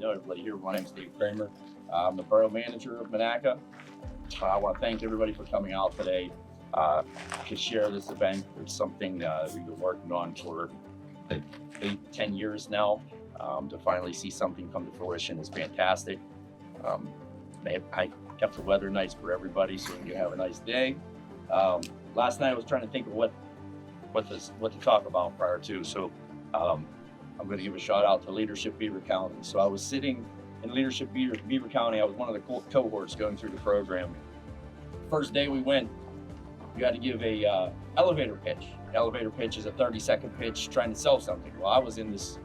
know everybody here. My name is Kramer. I'm the borough manager of Monaca. I want to thank everybody for coming out today to share this event. It's something we've been working on for 10 years now. To finally see something come to fruition is fantastic. I kept the weather nice for everybody, so you have a nice day. Last night I was trying to think of what to talk about prior to, so I'm going to give a shout out to Leadership Beaver County. So I was sitting in Leadership Beaver County. I was one of the cohorts going through the program. First day we went, you had to give a elevator pitch. Elevator pitch is a 30-second pitch trying to sell something. Well, I was in this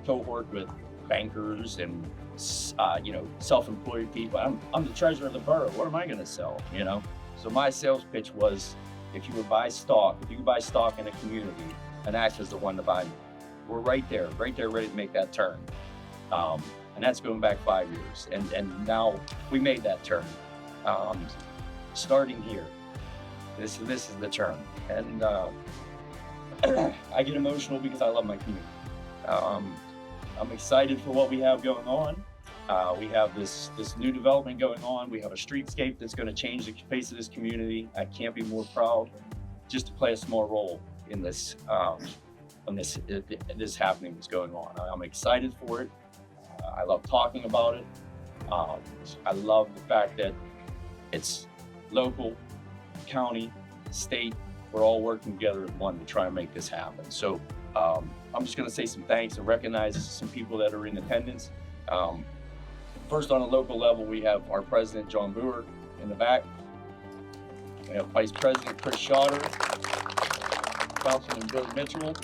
cohort with bankers and self-employed people. I'm the treasurer of the borough. What am I going to sell? So my sales pitch was, if you could buy stock in a community, Monaca is the one to buy. We're right there, ready to make that turn. And that's going back 5 years. And now we made that turn. Starting here, this is the turn. And I get emotional because I love my community. I'm excited for what we have going on. We have this new development going on. We have a streetscape that's going to change the face of this community. I can't be more proud just to play a small role in this happening that's going on. I'm excited for it. I love talking about it. I love the fact that it's local, county, state. We're all working together as one to try and make this happen. So I'm just going to say some thanks and recognize some people that are in attendance. First, on a local level, we have our president, John Boer, in the back. We have Vice President Chris Schotter, Councilman Bill Mitchell.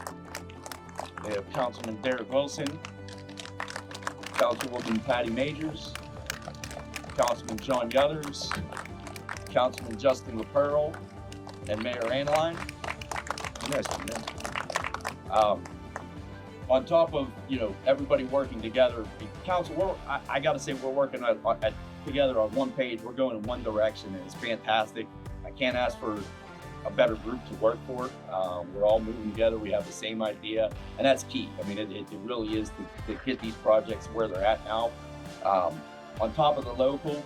We have Councilman Derek Wilson, Councilwoman Patty Majors, Councilman John Yothers, Councilman Justin LaPearl, and Mayor Anneline. On top of everybody working together, council, I got to say we're working together on one page. We're going in one direction, and it's fantastic. I can't ask for a better group to work for. We're all moving together. We have the same idea, and that's key. I mean, it really is to get these projects where they're at now. On top of the local,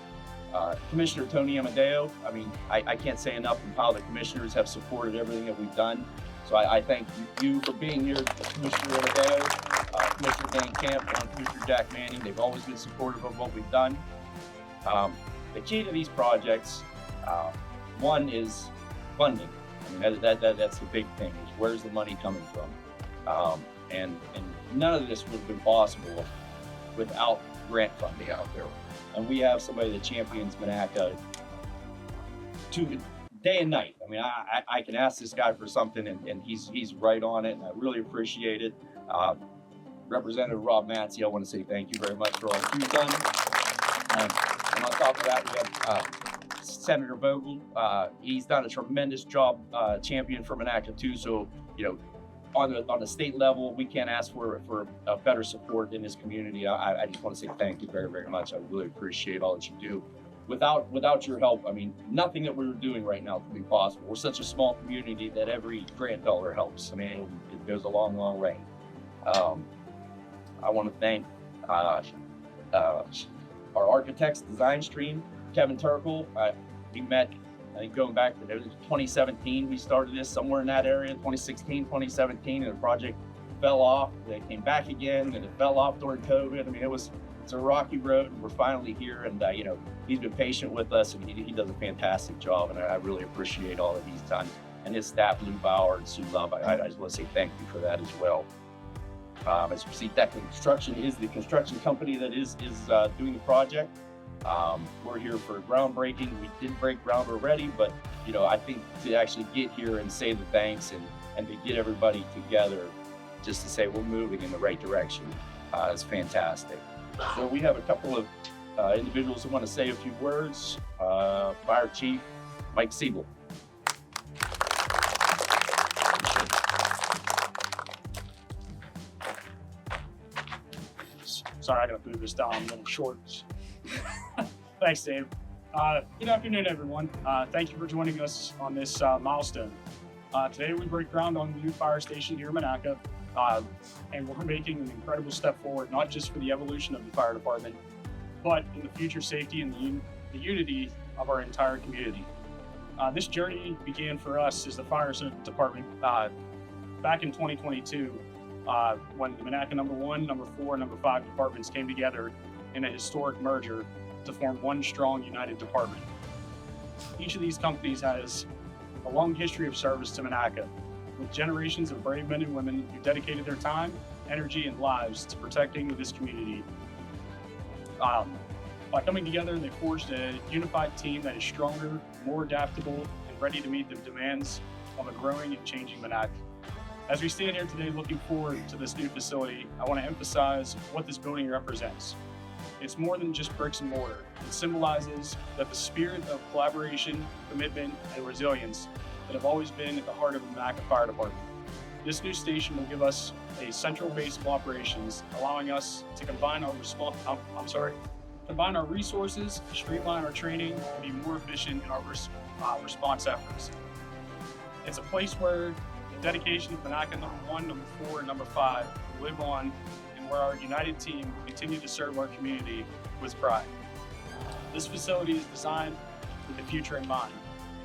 Commissioner Tony Amadio, I mean, I can't say enough of how the commissioners have supported everything that we've done. So I thank you for being here, Commissioner Amadio, Commissioner Dan Camp, and Commissioner Jack Manning. They've always been supportive of what we've done. The key to these projects, one is funding. I mean, that's the big thing, is where's the money coming from? And none of this would have been possible without grant funding out there. And we have somebody that champions Monaca day and night. I mean, I can ask this guy for something, and he's right on it, and I really appreciate it. Representative Rob Matzie, I want to say thank you very much for all that you've done. And on top of that, we have Senator Vogel. He's done a tremendous job champion for Monaca too. So, on the state level, we can't ask for a better support in this community. I just want to say thank you very, very much. I really appreciate all that you do. Without your help, I mean, nothing that we're doing right now could be possible. We're such a small community that every grant dollar helps. I mean, it goes a long, long way. I want to thank our architects, Designstream, Kevin Turkle. We met, I think, going back to 2017. We started this somewhere in that area, 2016, 2017, and the project fell off. They came back again, and it fell off during COVID. I mean, it's a rocky road, and we're finally here. And he's been patient with us, and he does a fantastic job, and I really appreciate all that he's done. And his staff, Lou Bauer and Sue Love, I just want to say thank you for that as well. As you see, Declan Construction is the construction company that is doing the project. We're here for groundbreaking. We did break ground already, but I think to actually get here and say the thanks and to get everybody together just to say we're moving in the right direction is fantastic. So we have a couple of individuals who want to say a few words. Fire Chief Mike Siegel. Sorry, I gotta move this down a little short. Thanks, Dave. Good afternoon, everyone. Thank you for joining us on this milestone. Today we break ground on the new fire station here in Monaca. and we're making an incredible step forward, not just for the evolution of the fire department, but in the future safety and the unity of our entire community. This journey began for us as the fire department back in 2022 when the Monaca number 1, number 4, and number 5 departments came together in a historic merger to form one strong, united department. Each of these companies has a long history of service to Monaca, with generations of brave men and women who dedicated their time, energy, and lives to protecting this community. By coming together, they forged a unified team that is stronger, more adaptable, and ready to meet the demands of a growing and changing Monaca. As we stand here today looking forward to this new facility, I want to emphasize what this building represents. It's more than just bricks and mortar. It symbolizes that the spirit of collaboration, commitment, and resilience that have always been at the heart of the Monaca Fire Department. This new station will give us a central base of operations, allowing us to combine our resources, streamline our training, and be more efficient in our response efforts. It's a place where the dedication of Monaca number 1, number 4, and number 5 will live on, and where our united team will continue to serve our community with pride. This facility is designed with the future in mind,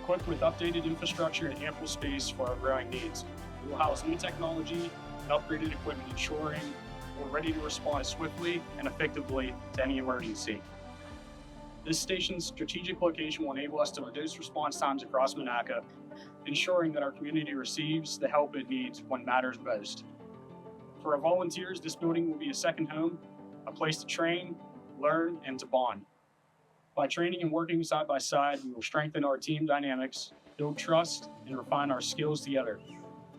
equipped with updated infrastructure and ample space for our growing needs. We will house new technology and upgraded equipment, ensuring we're ready to respond swiftly and effectively to any emergency. This station's strategic location will enable us to reduce response times across Monaca, ensuring that our community receives the help it needs when matters most. For our volunteers, this building will be a second home, a place to train, learn, and to bond. By training and working side by side, we will strengthen our team dynamics, build trust, and refine our skills together.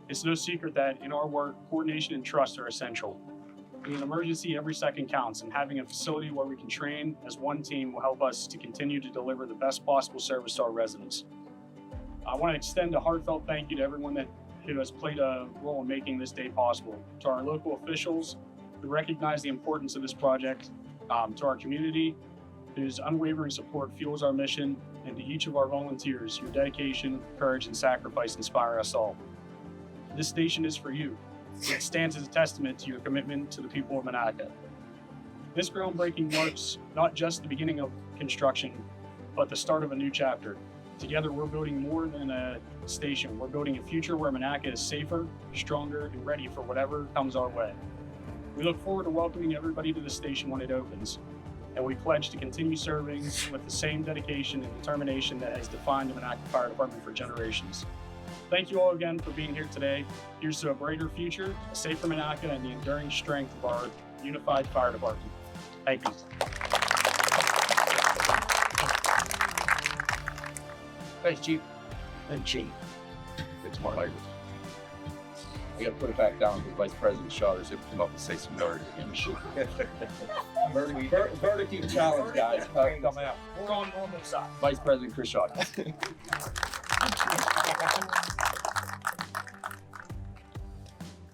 It's no secret that in our work, coordination and trust are essential. In an emergency, every second counts, and having a facility where we can train as one team will help us to continue to deliver the best possible service to our residents. I want to extend a heartfelt thank you to everyone who has played a role in making this day possible. To our local officials who recognize the importance of this project, to our community whose unwavering support fuels our mission, and to each of our volunteers, your dedication, courage, and sacrifice inspire us all. This station is for you. It stands as a testament to your commitment to the people of Monaca. This groundbreaking marks not just the beginning of construction, but the start of a new chapter. Together, we're building more than a station. We're building a future where Monaca is safer, stronger, and ready for whatever comes our way. We look forward to welcoming everybody to the station when it opens, and we pledge to continue serving with the same dedication and determination that has defined the Monaca Fire Department for generations. Thank you all again for being here today. Here's to a brighter future, a safer Monaca, and the enduring strength of our unified fire department. Thank you. Thanks, Chief. And Chief. It's more like I gotta put it back down to Vice President Shawter's if come up and say some words again. Verdict challenge, guys. Come out. We're on the side. Vice President Chris Shawter.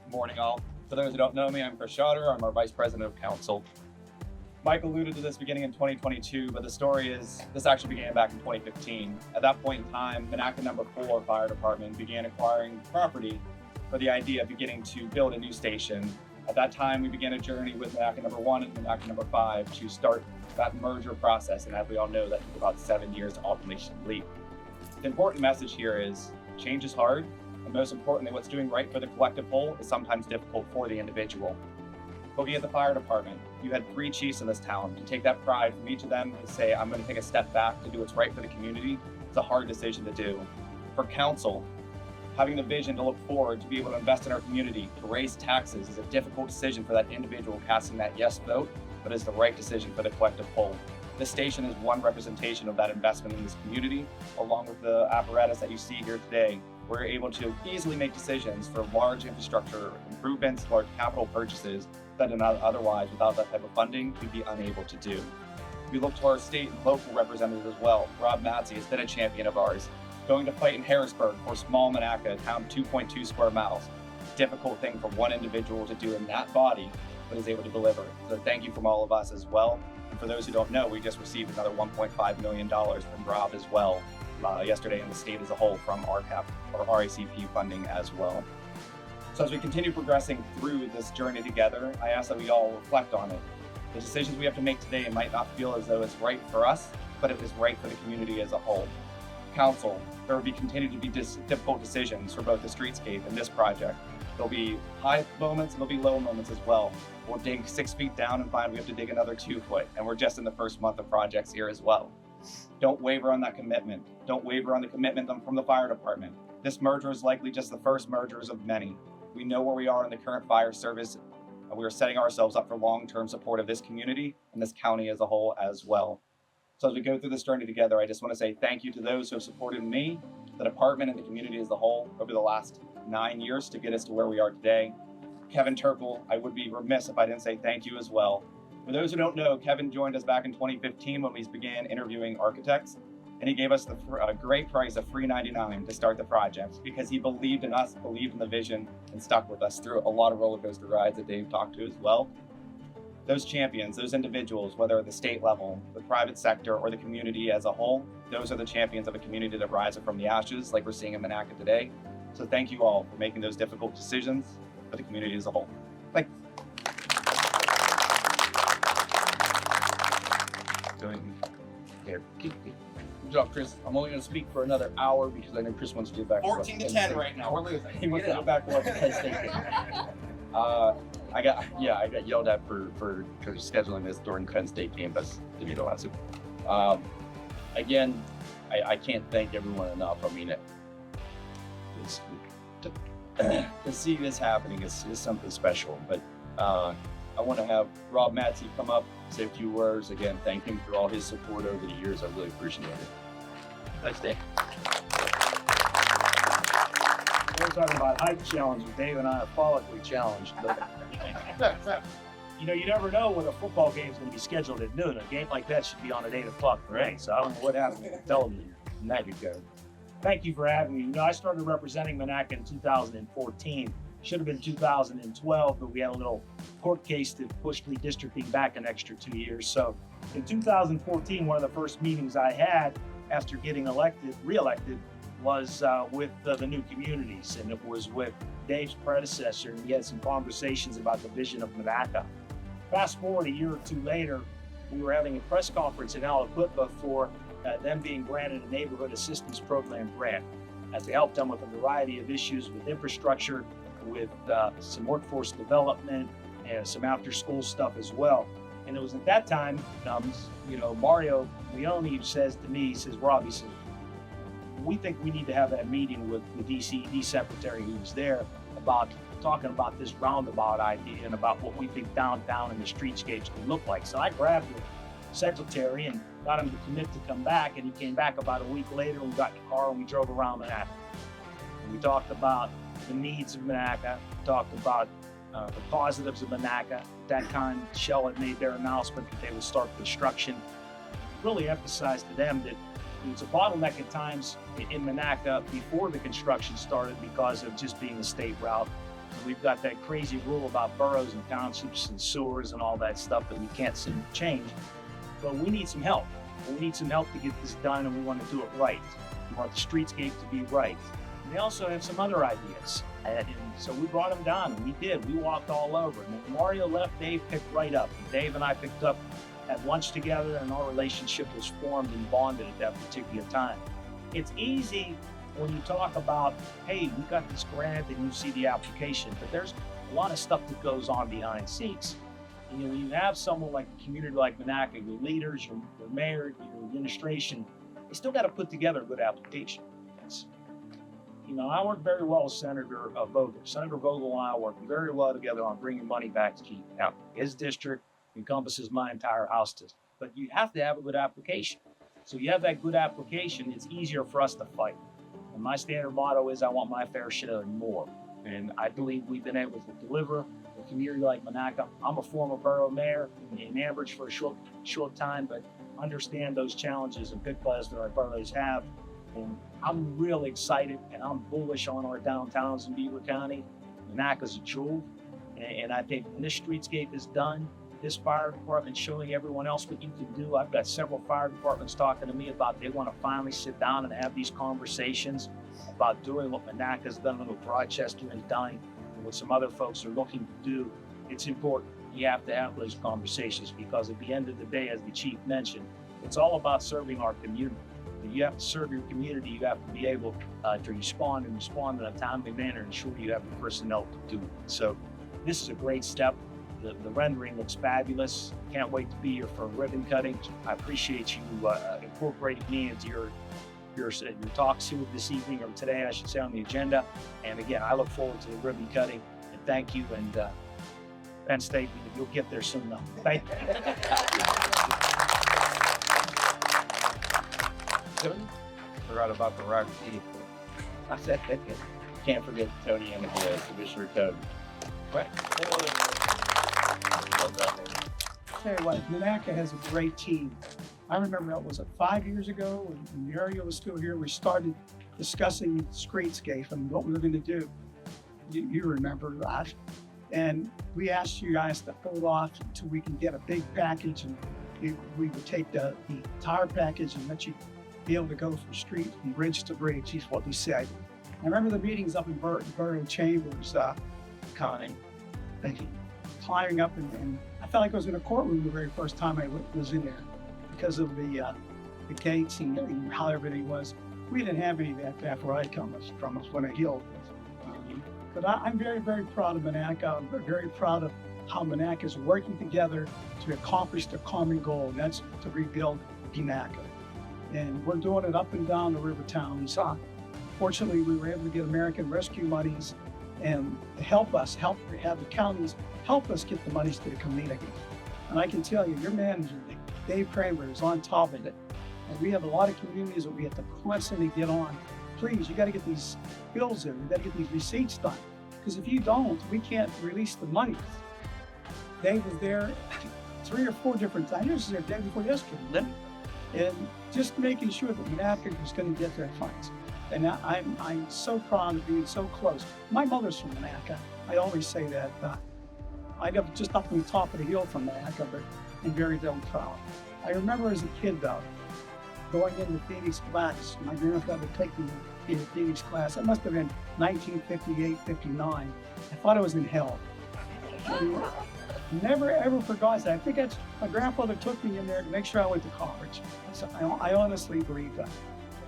Good morning, all. For those who don't know me, I'm Chris Shawter. I'm our Vice President of Council. Mike alluded to this beginning in 2022, but the story is this actually began back in 2015. At that point in time, Monaca number 4 Fire Department began acquiring property for the idea of beginning to build a new station. At that time, we began a journey with Monaca number 1 and Monaca number 5 to start that merger process. And as we all know, that took about 7 years to ultimately complete. The important message here is change is hard, and most importantly, what's doing right for the collective whole is sometimes difficult for the individual. Looking at the fire department, you had 3 chiefs in this town. To take that pride from each of them and say, I'm going to take a step back to do what's right for the community, it's a hard decision to do. For council, having the vision to look forward, to be able to invest in our community, to raise taxes is a difficult decision for that individual casting that yes vote, but is the right decision for the collective whole. This station is one representation of that investment in this community, along with the apparatus that you see here today. We're able to easily make decisions for large infrastructure improvements, large capital purchases that otherwise, without that type of funding, we'd be unable to do. We look to our state and local representatives as well. Rob Matzie has been a champion of ours, going to fight in Harrisburg for small Monaca, a town 2.2 square miles. Difficult thing for one individual to do in that body, but is able to deliver. So thank you from all of us as well. And for those who don't know, we just received another $1.5 million from Rob as well yesterday in the state as a whole from RCAP or RACP funding as well. So as we continue progressing through this journey together, I ask that we all reflect on it. The decisions we have to make today might not feel as though it's right for us, but it is right for the community as a whole. Council, there will continue to be difficult decisions for both the streetscape and this project. There'll be high moments and there'll be low moments as well. We'll dig 6 feet down and find we have to dig another 2 foot, and we're just in the first month of projects here as well. Don't waver on that commitment. Don't waver on the commitment from the fire department. This merger is likely just the first mergers of many. We know where we are in the current fire service, and we are setting ourselves up for long-term support of this community and this county as a whole as well. So as we go through this journey together, I just want to say thank you to those who have supported me, the department, and the community as a whole over the last 9 years to get us to where we are today. Kevin Turkle, I would be remiss if I didn't say thank you as well. For those who don't know, Kevin joined us back in 2015 when we began interviewing architects, and he gave us the great price of $399 to start the project because he believed in us, believed in the vision, and stuck with us through a lot of roller coaster rides that Dave talked to as well. Those champions, those individuals, whether at the state level, the private sector, or the community as a whole, those are the champions of a community that rises from the ashes like we're seeing in Monaca today. So thank you all for making those difficult decisions for the community as a whole. Thanks. Good job, Chris. I'm only going to speak for another hour because I know Chris wants to get back. 14 to 10 right now. We're losing. He wants to go back to watch the Penn State game. I got yelled at for scheduling this during Penn State game. That's to be the last. Again, I can't thank everyone enough. I mean, to see this happening is something special. But I want to have Rob Matzie come up, say a few words. Again, thank him for all his support over the years. I really appreciate it. Thanks, Dave. We're talking about height challenges. Dave and I are follically challenged. But, you know, you never know when a football game is going to be scheduled at noon. A game like that should be on at 8 o'clock today. So I don't know what happened to the television. Magic go. Thank you for having me. You know, I started representing Monaca in 2014. Should have been 2012, but we had a little court case that pushed redistricting back an extra 2 years. So in 2014, one of the first meetings I had after getting re-elected, was with the new communities, and it was with Dave's predecessor, and we had some conversations about the vision of Monaca. Fast forward a year or two later, we were having a press conference in Aliquippa for them being granted a neighborhood assistance program grant to help them with a variety of issues with infrastructure, with some workforce development, and some after-school stuff as well. And it was at that time, you know, Mario Leone says to me, he says, Rob, he says, we think we need to have that meeting with the DCED secretary who was there about talking about this roundabout idea and about what we think downtown and the streetscapes can look like. So I grabbed the secretary and got him to commit to come back, and he came back about a week later. We got in the car and we drove around Monaca. And we talked about the needs of Monaca, talked about the positives of Monaca. At that time, Shell had made their announcement that they would start construction. Really emphasized to them that it's a bottleneck at times in Monaca before the construction started because of just being a state route. We've got that crazy rule about boroughs and townships and sewers and all that stuff that we can't seem to change. But we need some help. We need some help to get this done, and we want to do it right. We want the streetscape to be right. And they also have some other ideas. And so we brought them down, and we did. We walked all over. And when Mario left, Dave picked right up. And Dave and I picked up, had lunch together, and our relationship was formed and bonded at that particular time. It's easy when you talk about, hey, we got this grant and you see the application, but there's a lot of stuff that goes on behind scenes. And when you have someone like a community like Monaca, your leaders, your mayor, your administration, they still got to put together a good application. You know, I work very well with Senator Vogel. Senator Vogel and I work very well together on bringing money back to Keith. Now, his district encompasses my entire house district, but you have to have a good application. So you have that good application, it's easier for us to fight. And my standard motto is I want my fair share and more. And I believe we've been able to deliver a community like Monaca. I'm a former borough mayor in Ambridge for a short time, but understand those challenges and pitfalls that our boroughs have. And I'm really excited and I'm bullish on our downtowns in Beaver County. Monaca's a jewel. And I think when this streetscape is done, this fire department showing everyone else what you can do. I've got several fire departments talking to me about they want to finally sit down and have these conversations about doing what Monaca's done and what Rochester has done and what some other folks are looking to do, it's important. You have to have those conversations because at the end of the day, as the chief mentioned, it's all about serving our community. You have to serve your community. You have to be able to respond in a timely manner and ensure you have the personnel to do it. So this is a great step. The rendering looks fabulous. Can't wait to be here for a ribbon cutting. I appreciate you incorporating me into your talks here this evening, or today, I should say, on the agenda. And again, I look forward to the ribbon cutting. And thank you. And Penn State, you'll get there soon enough. Thank you. Forgot about the rock teeth. I said that. Can't forget Tony Amadio, Commissioner Tony. Tell you what, Monaca has a great team. I remember, was it 5 years ago when the area was still here, we started discussing streetscape and what we were going to do. You remember that. And we asked you guys to hold off until we can get a big package, and we would take the entire package and let you be able to go from street and bridge to bridge, is what we said. I remember the meetings up in Borough Chambers, Connie. thank you, climbing up, and I felt like I was in a courtroom the very first time I was in there because of the gates and how everything was. We didn't have any of that back where I come from, when I healed. But I'm very, very proud of Monaca. I'm very proud of how Monaca is working together to accomplish the common goal, and that's to rebuild Monaca. And we're doing it up and down the river towns. Fortunately, we were able to get American rescue monies and help have the counties help us get the monies to the community. And I can tell you, your manager, Dave Kramer, is on top of it. And we have a lot of communities that we have to constantly get on. Please, you got to get these bills in. You got to get these receipts done. Because if you don't, we can't release the money. Dave was there 3 or 4 different times. He was there the day before yesterday. And just making sure that Monaca was going to get their funds. And I'm so proud of being so close. My mother's from Monaca. I always say that. I live just up on the top of the hill from Monaca, but I'm very, very proud. I remember as a kid, though, going into Phoenix class. My grandfather would take me in Phoenix class. It must have been 1958, 59. I thought I was in hell. Never ever forgot that. I think that's my grandfather took me in there to make sure I went to college. So I honestly believe that.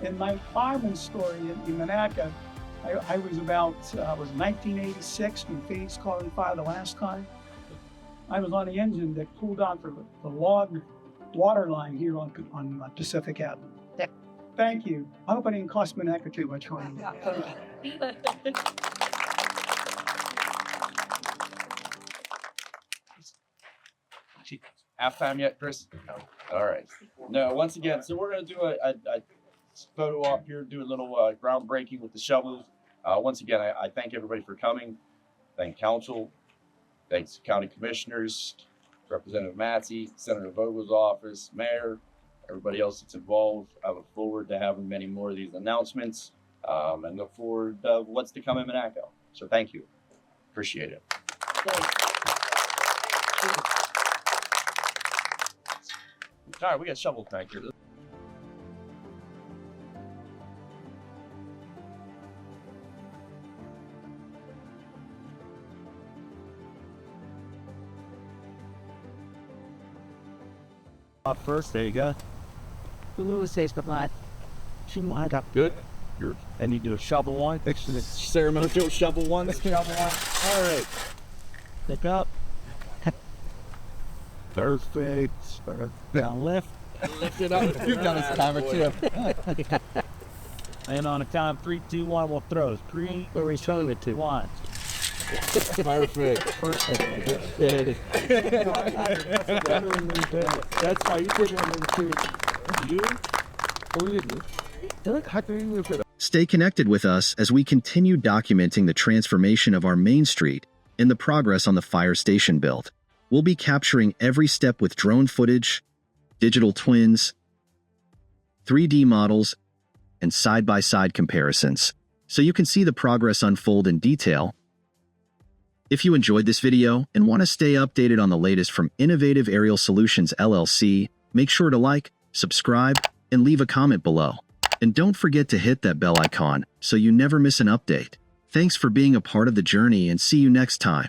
In my fireman story in Monaca, I was about, was 1986 when Phoenix caught on fire the last time. I was on the engine that pulled out the log water line here on Pacific Avenue. Thank you. I hope I didn't cost Monaca too much money. Halftime yet, Chris? No. All right. No, once again, so we're going to do a photo op here, do a little groundbreaking with the shovels. Once again, I thank everybody for coming. Thank council. Thanks county commissioners, Representative Matzie, Senator Vogel's office, mayor, everybody else that's involved. I look forward to having many more of these announcements and look forward to what's to come in Monaco. So thank you. Appreciate it. All right, we got shovels back here. First, there you go. Good. And you do a shovel one. Ceremonial shovel one. All right. Pick up. Perfect. Down left. Lift it up. You've done this timer too. And on a count of 3, 2, 1, we'll throw. 3, where we showing it to? 1. Perfect. That's how you did it. Stay connected with us as we continue documenting the transformation of our main street and the progress on the fire station build. We'll be capturing every step with drone footage, digital twins, 3D models, and side-by-side comparisons, so you can see the progress unfold in detail. If you enjoyed this video and want to stay updated on the latest from Innovative Aerial Solutions LLC, make sure to like, subscribe, and leave a comment below. And don't forget to hit that bell icon so you never miss an update. Thanks for being a part of the journey and see you next time.